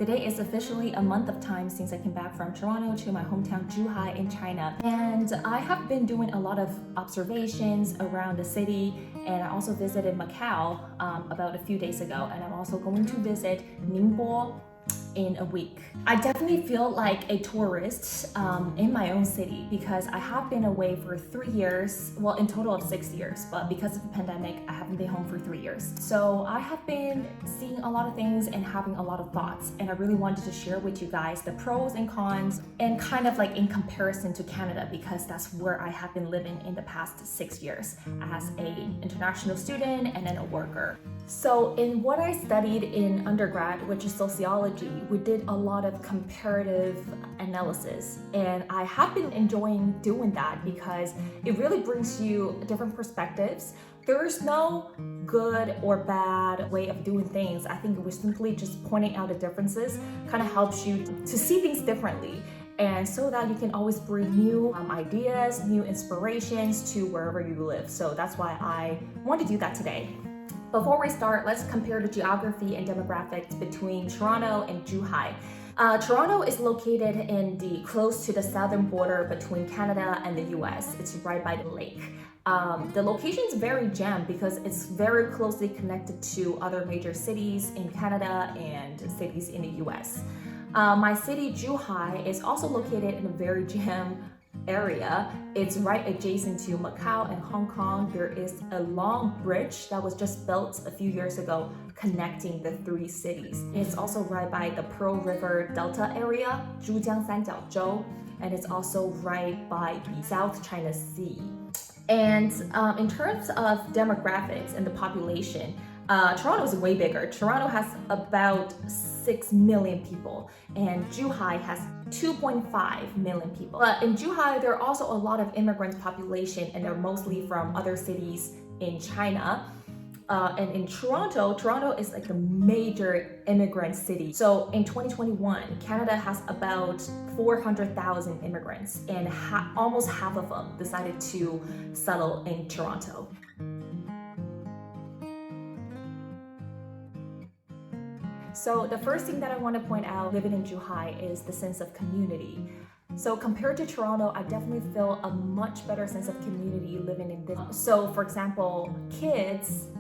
Today is officially a month of time since I came back from Toronto to my hometown Zhuhai in China. And I have been doing a lot of observations around the city, and I also visited Macau about a few days ago, and I'm also going to visit Ningbo in a week. I definitely feel like a tourist in my own city because I have been away for 3 years, well in total of 6 years, but because of the pandemic I haven't been home for 3 years. So I have been seeing a lot of things and having a lot of thoughts, and I really wanted to share with you guys the pros and cons and kind of like in comparison to Canada, because that's where I have been living in the past 6 years as an international student and then a worker. So in what I studied in undergrad, which is sociology, we did a lot of comparative analysis, and I have been enjoying doing that because it really brings you different perspectives. There's no good or bad way of doing things. I think we're simply just pointing out the differences kind of helps you to see things differently, and so that you can always bring new ideas, new inspirations to wherever you live. So that's why I want to do that today. Before we start, let's compare the geography and demographics between Toronto and Zhuhai. Toronto is located close to the southern border between Canada and the US. It's right by the lake. The location is very jammed because it's very closely connected to other major cities in Canada and cities in the US. My city, Zhuhai, is also located in a very jammed area. It's right adjacent to Macau and Hong Kong. There is a long bridge that was just built a few years ago connecting the three cities. It's also right by the Pearl River Delta area, Zhujiang Sanjiaozhou, and it's also right by the South China Sea. And in terms of demographics and the population, Toronto is way bigger. Toronto has about 6 million people, and Zhuhai has 2.5 million people. But in Zhuhai, there are also a lot of immigrant population, and they're mostly from other cities in China. And in Toronto is like a major immigrant city. So in 2021, Canada has about 400,000 immigrants, and almost half of them decided to settle in Toronto. So the first thing that I want to point out living in Zhuhai is the sense of community. So compared to Toronto, I definitely feel a much better sense of community living in this. So for example,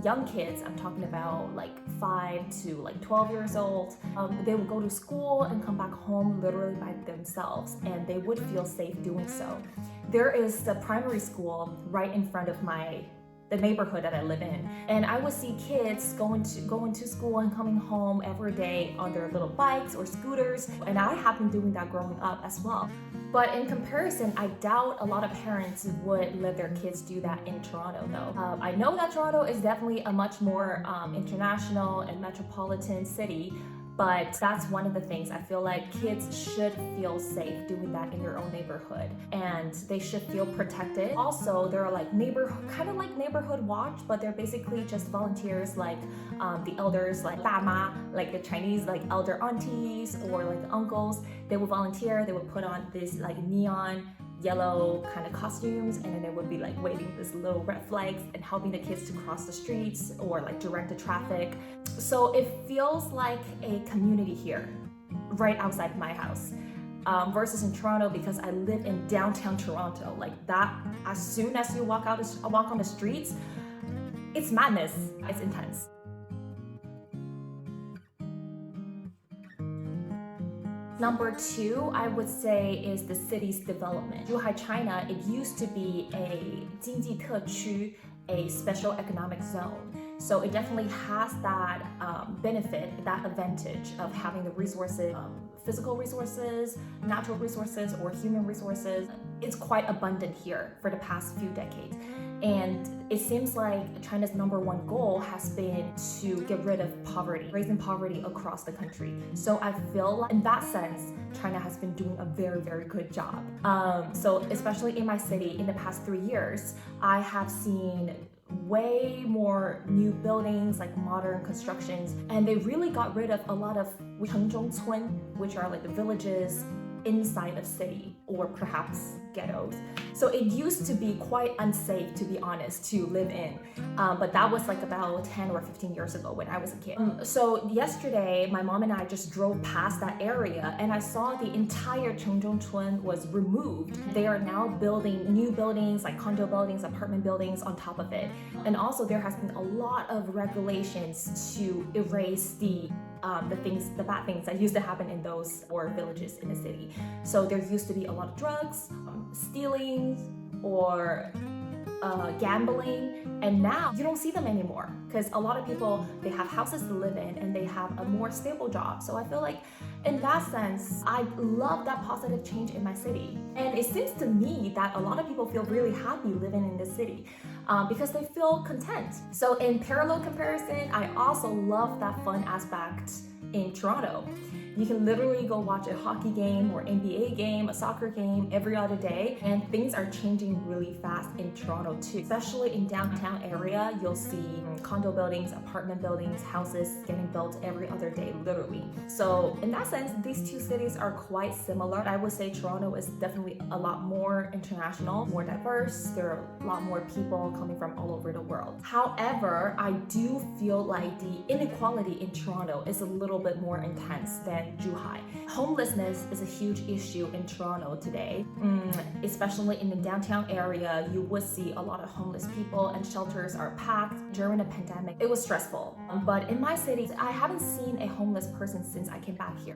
young kids, I'm talking about like 5 to like 12 years old, they would go to school and come back home literally by themselves, and they would feel safe doing so. There is the primary school right in front of the neighborhood that I live in, and I would see kids going to school and coming home every day on their little bikes or scooters, and I have been doing that growing up as well. But in comparison, I doubt a lot of parents would let their kids do that in Toronto though. I know that Toronto is definitely a much more international and metropolitan city, but that's one of the things. I feel like kids should feel safe doing that in their own neighborhood, and they should feel protected. Also, there are like kind of like neighborhood watch, but they're basically just volunteers like the elders, like dama, like the Chinese like elder aunties or like uncles. They would volunteer, they would put on this like neon yellow kind of costumes, and then they would be like waving this little red flags and helping the kids to cross the streets or like direct the traffic. So it feels like a community here right outside my house, versus in Toronto, because I live in downtown Toronto. Like that, as soon as you walk on the streets, it's madness, it's intense. Number 2, I would say, is the city's development. Zhuhai China, it used to be a 经济特区, a special economic zone. So it definitely has that benefit, that advantage of having the resources, physical resources, natural resources, or human resources. It's quite abundant here for the past few decades. And it seems like China's #1 goal has been to get rid of poverty, raising poverty across the country. So I feel like in that sense, China has been doing a very, very good job. So especially in my city, in the past 3 years, I have seen way more new buildings, like modern constructions, and they really got rid of a lot of 城中村, which are like the villages inside of city or perhaps ghettos. So it used to be quite unsafe, to be honest, to live in. But that was like about 10 or 15 years ago when I was a kid. So yesterday, my mom and I just drove past that area and I saw the entire Chengzhongchun was removed. They are now building new buildings, like condo buildings, apartment buildings on top of it. And also there has been a lot of regulations to erase the bad things that used to happen in those poor villages in the city. So there used to be a lot of drugs, stealing, or gambling, and now you don't see them anymore because a lot of people, they have houses to live in and they have a more stable job. So I feel like in that sense, I love that positive change in my city. And it seems to me that a lot of people feel really happy living in this city because they feel content. So in parallel comparison, I also love that fun aspect in Toronto. You can literally go watch a hockey game or NBA game, a soccer game every other day, and things are changing really fast in Toronto too. Especially in downtown area, you'll see condo buildings, apartment buildings, houses getting built every other day, literally. So in that sense, these two cities are quite similar. I would say Toronto is definitely a lot more international, more diverse. There are a lot more people coming from all over the world. However, I do feel like the inequality in Toronto is a little bit more intense than Zhuhai. Homelessness is a huge issue in Toronto today, especially in the downtown area. You would see a lot of homeless people and shelters are packed. During the pandemic, it was stressful. But in my city, I haven't seen a homeless person since I came back here.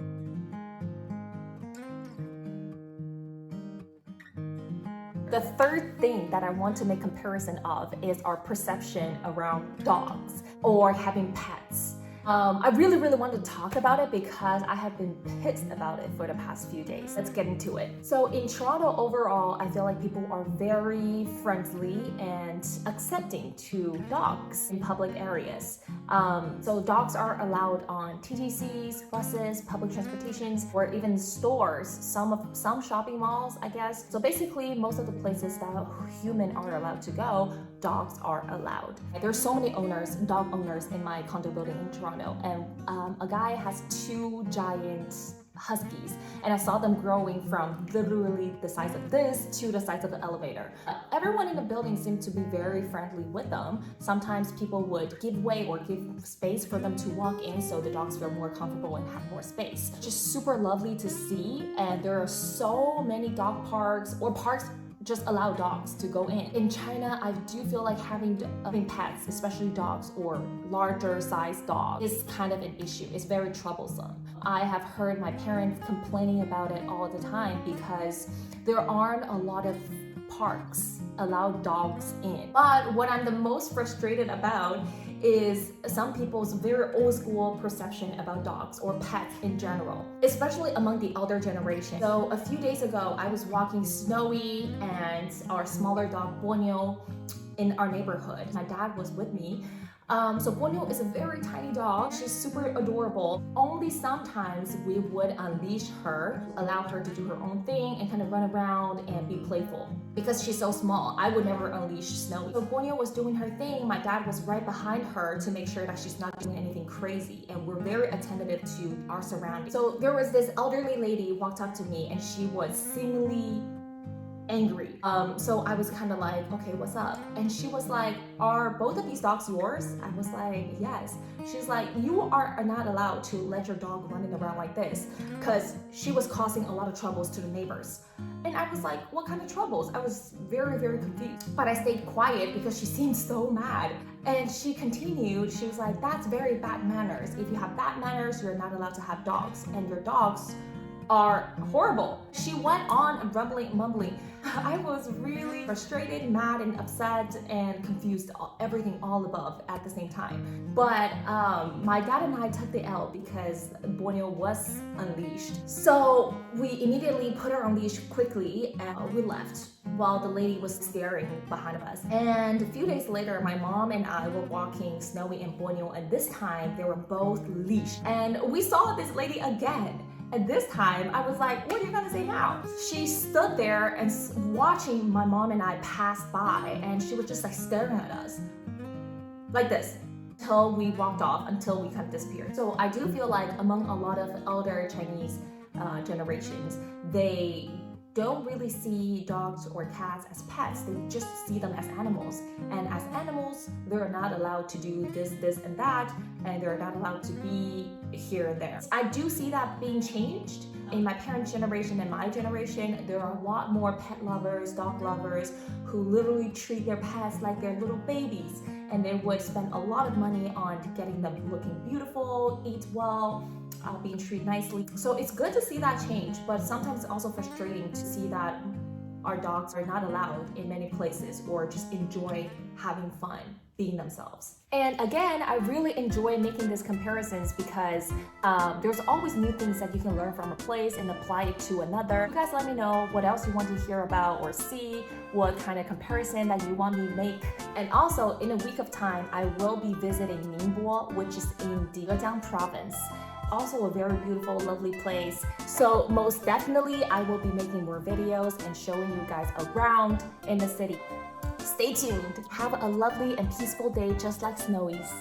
The third thing that I want to make comparison of is our perception around dogs or having pets. I really want to talk about it because I have been pissed about it for the past few days. Let's get into it. So in Toronto overall, I feel like people are very friendly and accepting to dogs in public areas. So dogs are allowed on TTCs, buses, public transportations, or even stores, some shopping malls, I guess. So basically, most of the places that humans are allowed to go, dogs are allowed. There's so many dog owners in my condo building in Toronto. And a guy has 2 giant huskies, and I saw them growing from literally the size of this to the size of the elevator. Everyone in the building seemed to be very friendly with them. Sometimes people would give way or give space for them to walk in so the dogs feel more comfortable and have more space. Just super lovely to see, and there are so many dog parks or parks just allow dogs to go in. In China, I do feel like having pets, especially dogs or larger sized dogs, is kind of an issue. It's very troublesome. I have heard my parents complaining about it all the time because there aren't a lot of parks allow dogs in. But what I'm the most frustrated about is some people's very old school perception about dogs or pets in general, especially among the elder generation. So a few days ago, I was walking Snowy and our smaller dog Borneo in our neighborhood. My dad was with me. So Borneo is a very tiny dog. She's super adorable. Only sometimes we would unleash her, allow her to do her own thing and kind of run around and be playful. Because she's so small, I would never unleash Snowy. So Borneo was doing her thing. My dad was right behind her to make sure that she's not doing anything crazy. And we're very attentive to our surroundings. So there was this elderly lady walked up to me and she was seemingly angry. So I was kind of like, okay, what's up? And she was like, are both of these dogs yours? I was like, yes. She's like, you are not allowed to let your dog running around like this, because she was causing a lot of troubles to the neighbors. And I was like, what kind of troubles? I was very confused. But I stayed quiet because she seemed so mad. And she continued, she was like, that's very bad manners. If you have bad manners, you're not allowed to have dogs. And your dogs are horrible. She went on mumbling. I was really frustrated, mad, and upset, and confused, everything all above at the same time. But my dad and I took the L because Borneo was unleashed. So we immediately put her on leash quickly and we left while the lady was staring behind us. And a few days later, my mom and I were walking Snowy and Borneo, and this time they were both leashed. And we saw this lady again. And this time, I was like, what are you gonna say now? She stood there and watching my mom and I pass by, and she was just like staring at us like this until we walked off, until we kind of disappeared. So I do feel like among a lot of elder Chinese, generations, they don't really see dogs or cats as pets. They just see them as animals. And as animals, they're not allowed to do this, and that, and they're not allowed to be here and there. I do see that being changed. In my parents' generation and my generation, there are a lot more pet lovers, dog lovers, who literally treat their pets like they're little babies. And they would spend a lot of money on getting them looking beautiful, eat well, being treated nicely. So it's good to see that change, but sometimes it's also frustrating to see that our dogs are not allowed in many places or just enjoy having fun being themselves. And again, I really enjoy making these comparisons because there's always new things that you can learn from a place and apply it to another. You guys let me know what else you want to hear about or see, what kind of comparison that you want me to make. And also, in a week of time, I will be visiting Ningbo, which is in the Zhejiang province. Also a very beautiful, lovely place. So most definitely, I will be making more videos and showing you guys around in the city. Stay tuned. Have a lovely and peaceful day, just like Snowy's.